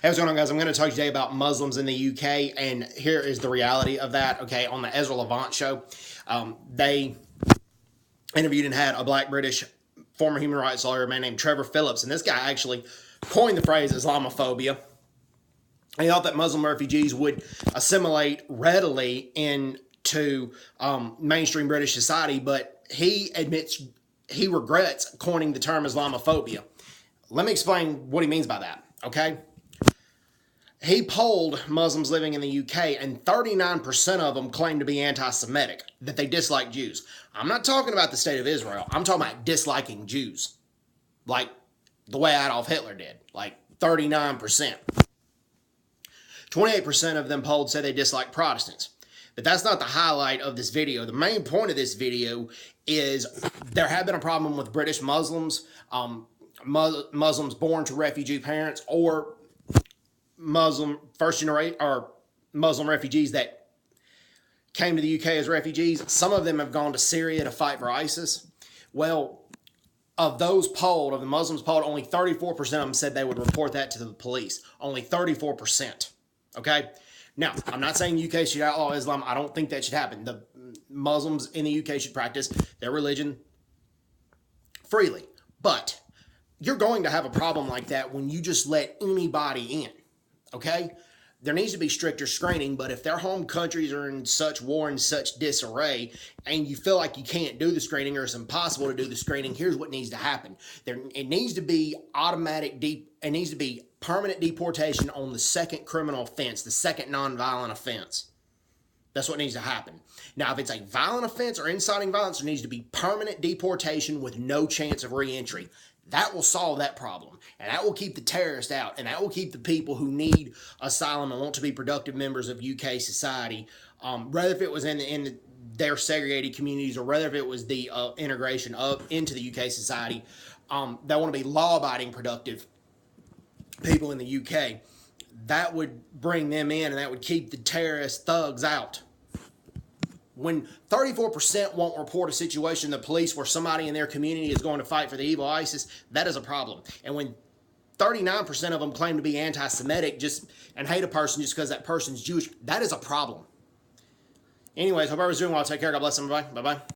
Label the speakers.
Speaker 1: Hey, what's going on, guys? I'm going to talk today about Muslims in the UK, and here is the reality of that. Okay, on the Ezra Levant show, they interviewed and had a black British former human rights lawyer, a man named Trevor Phillips, and this guy actually coined the phrase Islamophobia. He thought that Muslim refugees would assimilate readily into mainstream British society, but he admits he regrets coining the term Islamophobia. Let me explain what he means by that, okay? He polled Muslims living in the UK, and 39% of them claimed to be anti-Semitic, that they dislike Jews. I'm not talking about the state of Israel. I'm talking about disliking Jews, like the way Adolf Hitler did, like 39%. 28% of them polled said they dislike Protestants. But that's not the highlight of this video. The main point of this video is there have been a problem with British Muslims, Muslims born to refugee parents, or Muslim first generation or Muslim refugees that came to the UK as refugees. Some of them have gone to Syria to fight for ISIS. Well, of those polled, of the Muslims polled, only 34% of them said they would report that to the police. Only 34%. Okay? Now, I'm not saying the UK should outlaw Islam. I don't think that should happen. The Muslims in the UK should practice their religion freely. But you're going to have a problem like that when you just let anybody in. Okay? There needs to be stricter screening, but if their home countries are in such war and such disarray, and you feel like you can't do the screening or it's impossible to do the screening, here's what needs to happen. It needs to be it needs to be permanent deportation on the second criminal offense, the second nonviolent offense. That's what needs to happen. Now, if it's a violent offense or inciting violence, there needs to be permanent deportation with no chance of re-entry. That will solve that problem, and that will keep the terrorists out, and that will keep the people who need asylum and want to be productive members of UK society, whether if it was in their segregated communities or whether if it was the integration into the UK society, that want to be law-abiding, productive people in the UK. That would bring them in, and that would keep the terrorist thugs out. When 34% won't report a situation in the police where somebody in their community is going to fight for the evil ISIS, that is a problem. And when 39% of them claim to be anti-Semitic and hate a person just because that person's Jewish, that is a problem. Anyways, hope everyone's doing well. Take care. God bless everybody. Bye-bye.